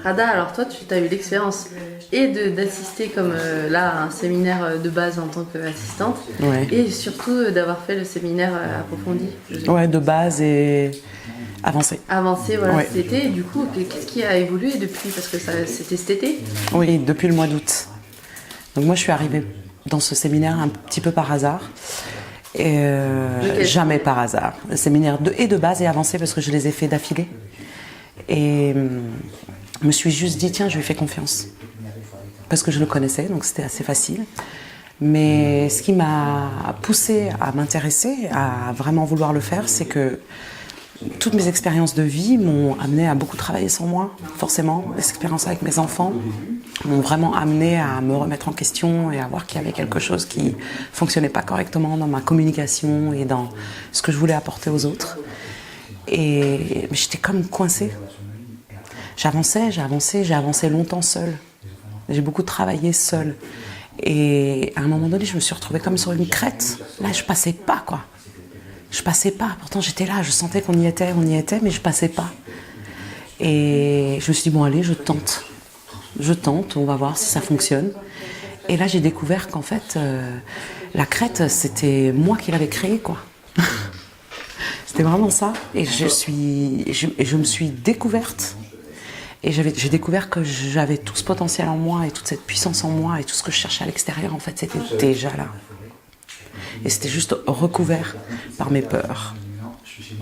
Rada, alors toi, tu as eu l'expérience d'assister comme là à un séminaire de base en tant qu'assistante, et surtout d'avoir fait le séminaire approfondi. Ouais, de base et avancé. Avancé, voilà, cet été. Et du coup, qu'est-ce qui a évolué depuis? Parce que c'était cet été? Oui, depuis le mois d'août. Donc moi, je suis arrivée dans ce séminaire un petit peu par hasard. Jamais par hasard. Le séminaire de base et avancé parce que je les ai fait d'affilée. Et je me suis juste dit, tiens, je lui fais confiance. Parce que je le connaissais, donc c'était assez facile. Mais ce qui m'a poussée à m'intéresser, à vraiment vouloir le faire, c'est que toutes mes expériences de vie m'ont amené à beaucoup travailler sur moi, forcément. Les expériences avec mes enfants m'ont vraiment amené à me remettre en question et à voir qu'il y avait quelque chose qui ne fonctionnait pas correctement dans ma communication et dans ce que je voulais apporter aux autres. Mais j'étais comme coincée. J'ai avancé longtemps seule. J'ai beaucoup travaillé seule. Et à un moment donné, je me suis retrouvée comme sur une crête. Là, je passais pas, quoi. Je passais pas. Pourtant, j'étais là, je sentais qu'on y était, mais je passais pas. Et je me suis dit, bon, allez, je tente. Je tente, on va voir si ça fonctionne. Et là, j'ai découvert qu'en fait, la crête, c'était moi qui l'avais créée, quoi. C'était vraiment ça. Et je me suis découverte. Et j'ai découvert que j'avais tout ce potentiel en moi et toute cette puissance en moi et tout ce que je cherchais à l'extérieur, en fait, c'était déjà là. Et c'était juste recouvert par mes peurs.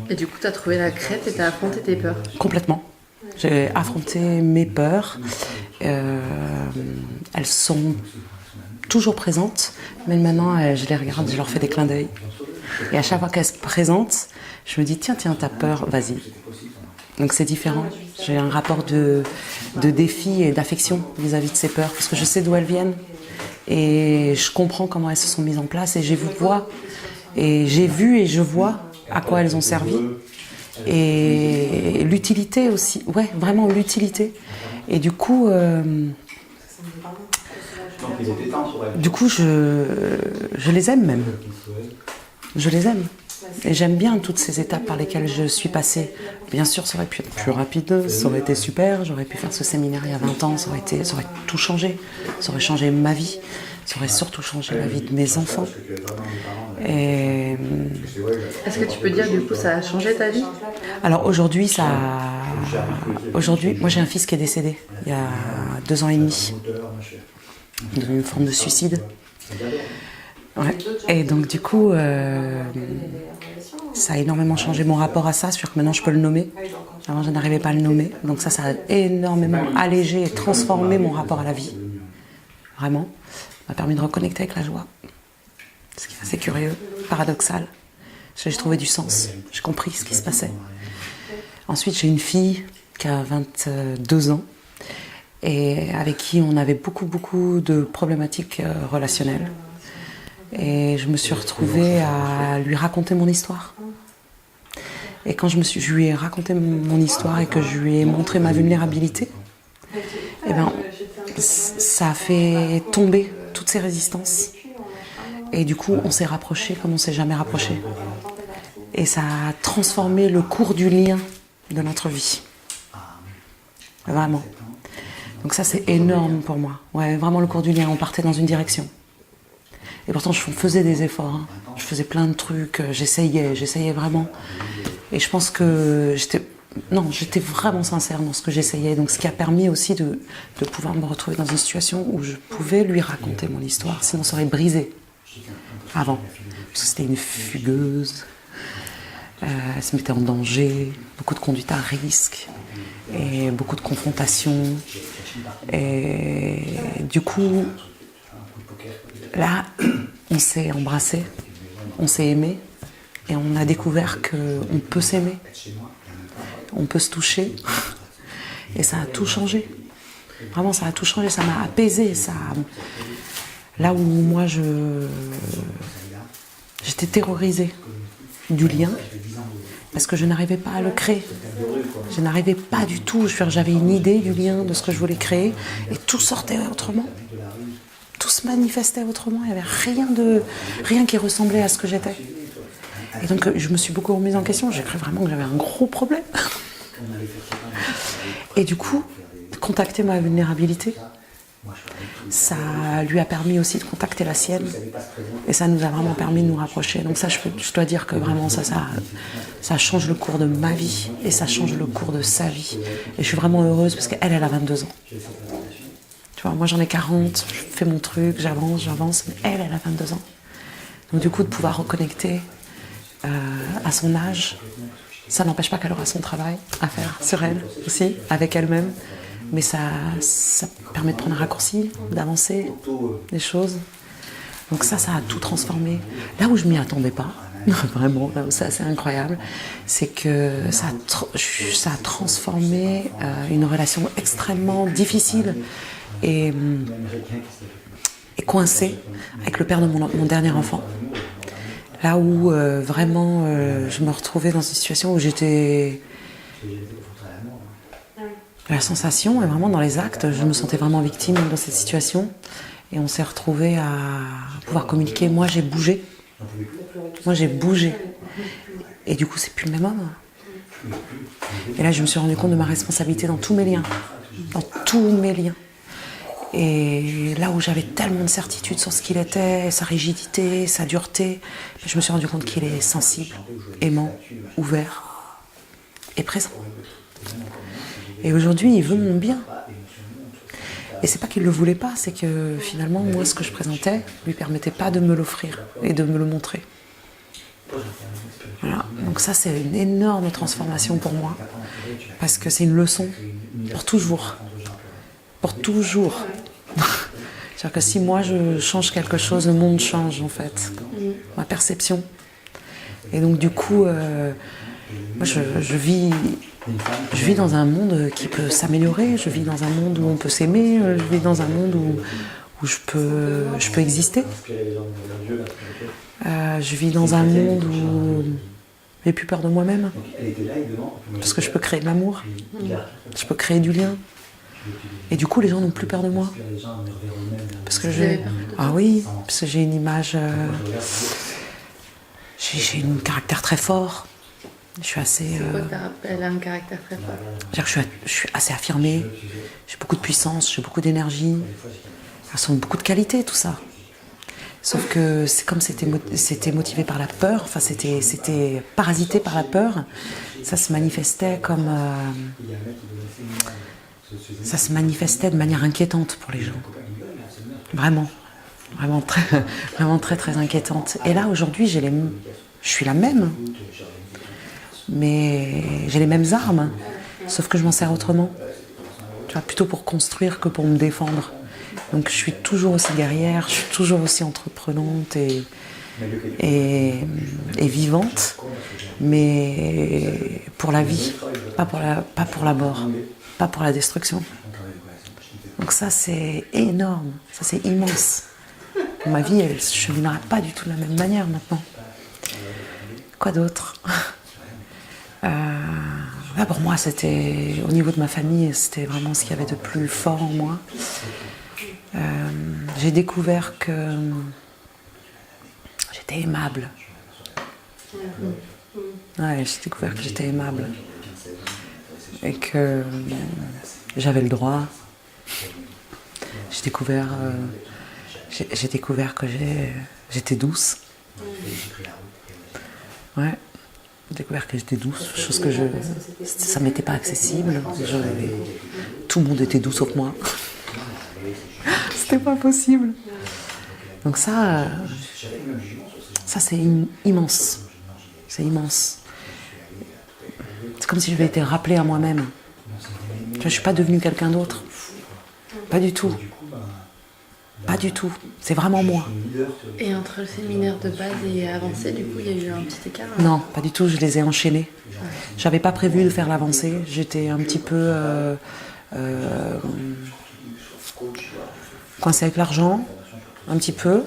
Et du coup, tu as trouvé la crête et tu as affronté tes peurs? Complètement. J'ai affronté mes peurs. Elles sont toujours présentes, mais maintenant, je les regarde, je leur fais des clins d'œil. Et à chaque fois qu'elles se présentent, je me dis, tiens, t'as peur, vas-y. Donc c'est différent. J'ai un rapport de défi et d'affection vis-à-vis de ces peurs, parce que je sais d'où elles viennent. Et je comprends comment elles se sont mises en place, et j'ai vu et je vois à quoi elles ont servi. Et l'utilité aussi, ouais, vraiment l'utilité. Et du coup, je les aime même. Je les aime. Et j'aime bien toutes ces étapes par lesquelles je suis passée. Bien sûr, ça aurait pu être plus rapide, ça aurait été super. J'aurais pu faire ce séminaire il y a 20 ans, ça aurait tout changé. Ça aurait changé ma vie. Ça aurait surtout changé la vie de mes enfants. Et... Est-ce que tu peux dire, du coup, ça a changé ta vie? Alors aujourd'hui, moi j'ai un fils qui est décédé il y a 2 ans et demi. D'une forme de suicide. Ouais. Et donc du coup, ça a énormément changé mon rapport à ça, c'est sûr que maintenant je peux le nommer. Avant je n'arrivais pas à le nommer, donc ça a énormément allégé et transformé mon rapport à la vie. Vraiment, ça m'a permis de reconnecter avec la joie. Ce qui est assez curieux, paradoxal. J'ai trouvé du sens, j'ai compris ce qui se passait. Ensuite j'ai une fille qui a 22 ans et avec qui on avait beaucoup de problématiques relationnelles. Et je me suis retrouvée à lui raconter mon histoire. Et quand je lui ai raconté mon histoire et que je lui ai montré ma vulnérabilité, eh ben, ça a fait tomber toutes ces résistances. Et du coup, on s'est rapprochés comme on ne s'est jamais rapprochés. Et ça a transformé le cours du lien de notre vie. Vraiment. Donc ça, c'est énorme pour moi. Ouais, vraiment le cours du lien, on partait dans une direction. Et pourtant, je faisais des efforts. Hein. Je faisais plein de trucs. J'essayais vraiment. Et je pense que j'étais vraiment sincère dans ce que j'essayais. Donc, ce qui a permis aussi de pouvoir me retrouver dans une situation où je pouvais lui raconter mon histoire. Sinon, ça aurait brisé avant. Parce que c'était une fugueuse. Elle se mettait en danger. Beaucoup de conduite à risque. Et beaucoup de confrontations. Et du coup... Là, on s'est embrassés, on s'est aimés et on a découvert qu'on peut s'aimer, on peut se toucher et ça a tout changé. Vraiment, ça a tout changé, ça m'a apaisée. Là où moi, j'étais terrorisée du lien parce que je n'arrivais pas à le créer. Je n'arrivais pas du tout, j'avais une idée du lien, de ce que je voulais créer et tout sortait autrement. Tout se manifestait autrement, il n'y avait rien qui ressemblait à ce que j'étais. Et donc je me suis beaucoup remise en question, j'ai cru vraiment que j'avais un gros problème. Et du coup, contacté ma vulnérabilité. Ça lui a permis aussi de contacter la sienne. Et ça nous a vraiment permis de nous rapprocher. Donc ça, je dois dire que vraiment, ça change le cours de ma vie. Et ça change le cours de sa vie. Et je suis vraiment heureuse parce qu'elle, elle a 22 ans. Tu vois, moi j'en ai 40, je fais mon truc, j'avance. Mais elle a 22 ans. Donc du coup, de pouvoir reconnecter à son âge, ça n'empêche pas qu'elle aura son travail à faire sur elle aussi, avec elle-même. Mais ça permet de prendre un raccourci, d'avancer des choses. Donc ça a tout transformé. Là où je m'y attendais pas, vraiment, là où c'est assez incroyable, c'est que ça a transformé une relation extrêmement difficile et coincée avec le père de mon dernier enfant. Là où vraiment je me retrouvais dans une situation où j'étais... La sensation, et vraiment dans les actes, je me sentais vraiment victime dans cette situation. Et on s'est retrouvés à pouvoir communiquer. Moi, j'ai bougé. Et du coup, c'est plus le même homme. Et là, je me suis rendu compte de ma responsabilité dans tous mes liens. Dans tous mes liens. Et là où j'avais tellement de certitude sur ce qu'il était, sa rigidité, sa dureté, je me suis rendu compte qu'il est sensible, aimant, ouvert et présent. Et aujourd'hui, il veut mon bien. Et c'est pas qu'il le voulait pas, c'est que finalement, moi, ce que je présentais lui permettait pas de me l'offrir et de me le montrer. Voilà. Donc ça, c'est une énorme transformation pour moi, parce que c'est une leçon pour toujours. Pour toujours. C'est-à-dire que si moi, je change quelque chose, le monde change, en fait. Ma perception. Et donc, du coup, moi, je vis dans un monde qui peut s'améliorer, je vis dans un monde où on peut s'aimer, je vis dans un monde où je peux exister. Je vis dans un monde où j'ai plus peur de moi-même. Parce que je peux créer de l'amour, je peux créer du lien. Et du coup, les gens n'ont plus peur de moi. Parce que parce que j'ai une image... j'ai un caractère très fort. Je suis assez... Elle a un caractère très fort. Je suis assez affirmée, j'ai beaucoup de puissance, j'ai beaucoup d'énergie. Ça sont beaucoup de qualités, tout ça. Sauf que c'est comme c'était motivé par la peur, enfin c'était parasité par la peur, ça se manifestait comme... ça se manifestait de manière inquiétante pour les gens. Vraiment. Vraiment très très inquiétante. Et là, aujourd'hui, je suis la même. Mais j'ai les mêmes armes, sauf que je m'en sers autrement. Tu vois, plutôt pour construire que pour me défendre. Donc je suis toujours aussi guerrière, je suis toujours aussi entreprenante et vivante, mais pour la vie, pas pour la mort, pas pour la destruction. Donc ça c'est énorme, ça c'est immense. Ma vie, elle ne se cheminera pas du tout de la même manière maintenant. Quoi d'autre ? Là, pour moi, c'était, au niveau de ma famille, c'était vraiment ce qu'il y avait de plus fort en moi. J'ai découvert que j'étais aimable. Ouais, j'ai découvert que j'étais aimable. Et que j'avais le droit. J'ai découvert que j'étais douce. Ouais. J'ai découvert que j'étais douce, chose que ça m'était pas accessible. Tout le monde était doux sauf moi. C'était pas possible. Donc ça c'est immense. C'est immense. C'est comme si je m'étais été rappelée à moi-même. Je suis pas devenue quelqu'un d'autre. Pas du tout. Pas du tout. C'est vraiment moi. Et entre le séminaire de base et avancé, du coup, il y a eu un petit écart? Non, pas du tout. Je les ai enchaînés. J'avais pas prévu de faire l'avancée. J'étais un petit peu coincée avec l'argent, un petit peu.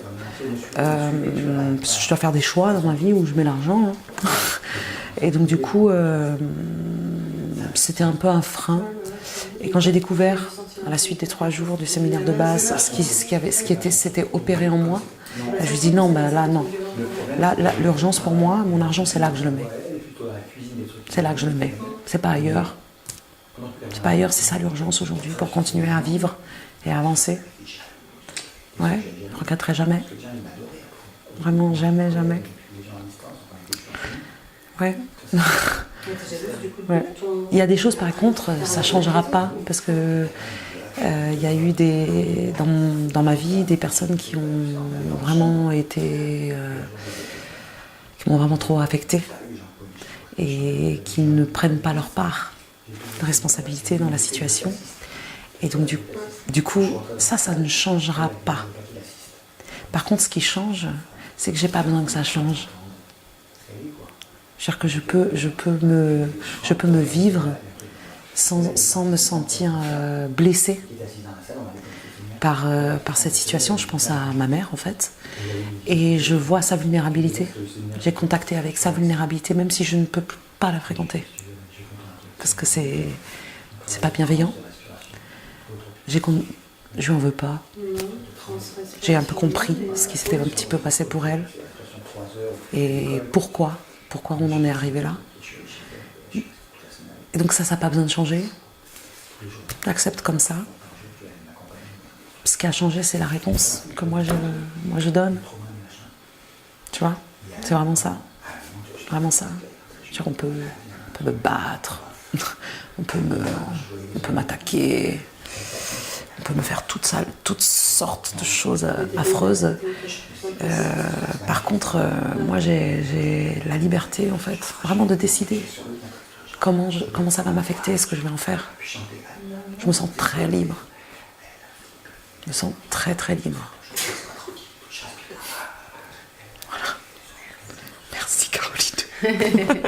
Je dois faire des choix dans ma vie où je mets l'argent. Hein. Et donc du coup, c'était un peu un frein. Et quand j'ai découvert, à la suite des 3 jours du séminaire de base, ce qui s'était opéré en moi, je me suis dit non, là non. Là, l'urgence pour moi, mon argent, c'est là que je le mets. C'est là que je le mets. C'est pas ailleurs. C'est pas ailleurs, c'est ça l'urgence aujourd'hui pour continuer à vivre et à avancer. Ouais, je regretterai jamais. Vraiment jamais, jamais. Ouais. Ouais. Il y a des choses par contre, ça changera pas parce que il y a eu dans ma vie des personnes qui ont vraiment été qui m'ont vraiment trop affectée et qui ne prennent pas leur part de responsabilité dans la situation. Et donc du coup, ça ne changera pas. Par contre, ce qui change, c'est que j'ai pas besoin que ça change. C'est-à-dire que je peux me vivre sans me sentir blessée par cette situation. Je pense à ma mère en fait, et je vois sa vulnérabilité. J'ai contacté avec sa vulnérabilité, même si je ne peux pas la fréquenter, parce que c'est pas bienveillant. Je lui en veux pas. J'ai un peu compris ce qui s'était un petit peu passé pour elle et pourquoi on en est arrivé là. Et donc ça n'a pas besoin de changer. J'accepte comme ça. Ce qui a changé, c'est la réponse que moi je donne. Tu vois, c'est vraiment ça. Vraiment ça. On peut me battre, on peut m'attaquer, on peut me faire toutes sortes de choses affreuses. Par contre, moi j'ai la liberté en fait, vraiment de décider comment ça va m'affecter, ce que je vais en faire. Je me sens très libre. Je me sens très très libre. Voilà. Merci Caroline.